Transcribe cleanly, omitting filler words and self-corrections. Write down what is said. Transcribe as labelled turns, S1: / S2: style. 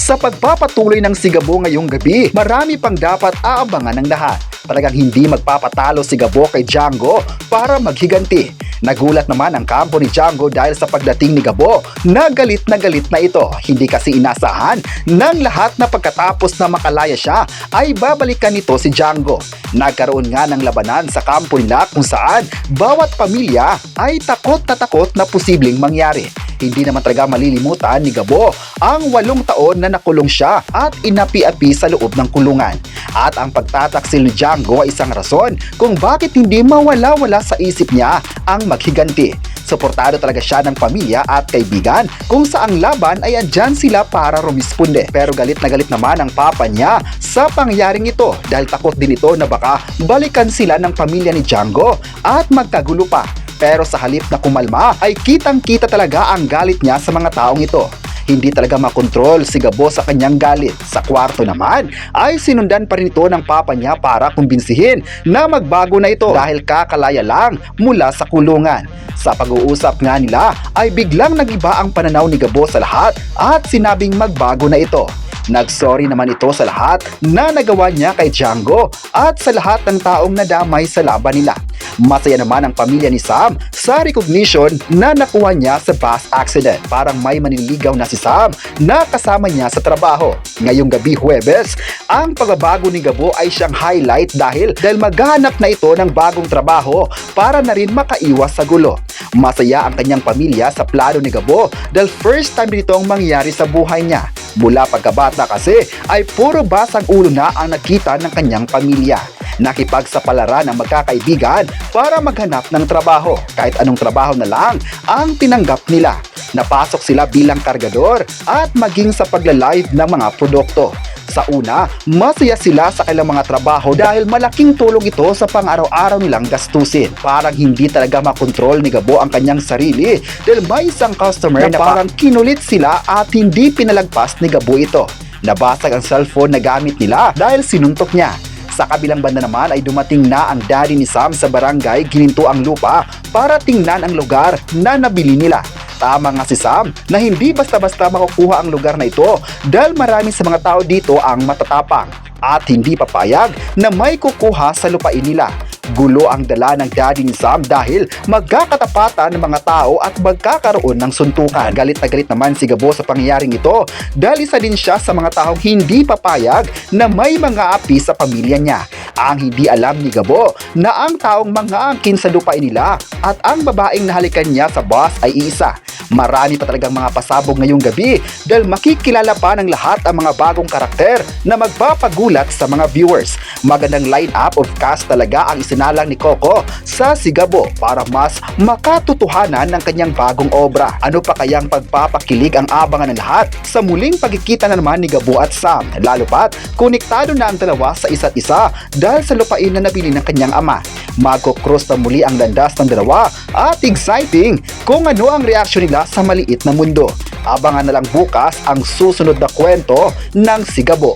S1: Sa pagpapatuloy ng Sigabo ngayong gabi, marami pang dapat aabangan ng lahat. Talagang hindi magpapatalo si Gabo kay Django para maghiganti. Nagulat naman ang kampo ni Django dahil sa pagdating ni Gabo na galit na ito. Hindi kasi inasahan ng lahat na pagkatapos na makalaya siya ay babalikan nito si Django. Nagkaroon nga ng labanan sa kampo nila kung saan bawat pamilya ay takot na posibleng mangyari. Hindi naman talaga malilimutan ni Gabo ang 8 taon na nakulong siya at inapi-api sa loob ng kulungan. At ang pagtataksil ni Django ay isang rason kung bakit hindi mawala-wala sa isip niya ang maghiganti. Suportado talaga siya ng pamilya at kaibigan kung saang laban ay andyan sila para rumisponde. Pero galit na galit naman ang papa niya sa pangyaring ito dahil takot din ito na baka balikan sila ng pamilya ni Django at magkagulo pa. Pero sa halip na kumalma ay kitang-kita talaga ang galit niya sa mga taong ito. Hindi talaga makontrol si Gabo sa kanyang galit. Sa kwarto naman ay sinundan pa rin ito ng papa niya para kumbinsihin na magbago na ito dahil kakalaya lang mula sa kulungan. Sa pag-uusap nga nila ay biglang nagiba ang pananaw ni Gabo sa lahat at sinabing magbago na ito. Nagsorry naman ito sa lahat na nagawa niya kay Django at sa lahat ng taong nadamay sa laban nila. Masaya naman ang pamilya ni Sam sa recognition na nakuha niya sa bus accident. Parang may maniligaw na si Sam na kasama niya sa trabaho. Ngayong gabi Huwebes, ang pagbabago ni Gabo ay siyang highlight dahil maghahanap na ito ng bagong trabaho para na rin makaiwas sa gulo. Masaya ang kanyang pamilya sa plano ni Gabo dahil first time nitong mangyari sa buhay niya. Mula pagkabata kasi ay puro basang ulo na ang nakita ng kanyang pamilya. Nakipagsapalaran ang magkakaibigan para maghanap ng trabaho. Kahit anong trabaho na lang ang tinanggap nila. Napasok sila bilang kargador at maging sa pagla-live ng mga produkto. Sa una, masaya sila sa kanilang mga trabaho dahil malaking tulong ito sa pang-araw-araw nilang gastusin. Parang hindi talaga makontrol ni Gabo ang kanyang sarili dahil may isang customer na parang kinulit sila at hindi pinalagpas ni Gabo ito. Nabasag ang cellphone na gamit nila dahil sinuntok niya. Sa kabilang banda naman ay dumating na ang daddy ni Sam sa barangay, gininto ang lupa para tingnan ang lugar na nabili nila. Tama nga si Sam na hindi basta-basta makukuha ang lugar na ito dahil marami sa mga tao dito ang matatapang at hindi papayag na may kukuha sa lupain nila. Gulo ang dala ng daddy ni Sam dahil magkakatapatan ng mga tao at magkakaroon ng suntukan. Galit na galit naman si Gabo sa pangyayaring ito dahil isa din siya sa mga taong hindi papayag na may mga api sa pamilya niya. Ang hindi alam ni Gabo na ang taong mang-aangkin sa lupain nila at ang babaeng nahalikan niya sa bus ay iisa. Marami pa talagang mga pasabog ngayong gabi dahil makikilala pa ng lahat ang mga bagong karakter na magpapagulat sa mga viewers. Magandang line-up of cast talaga ang isinalang ni Coco sa Sigabo para mas makatotohanan ng kanyang bagong obra. Ano pa kayang pagpapakilig ang abangan ng lahat sa muling pagkikita na naman ni Gabo at Sam? Lalo pat, konektado na ang dalawa sa isa't isa dahil sa lupain na nabili ng kanyang ama. Magkocross na muli ang landas ng dalawa at exciting kung ano ang reaksyon nila sa maliit na mundo. Abangan na lang bukas ang susunod na kwento ng Sigabo.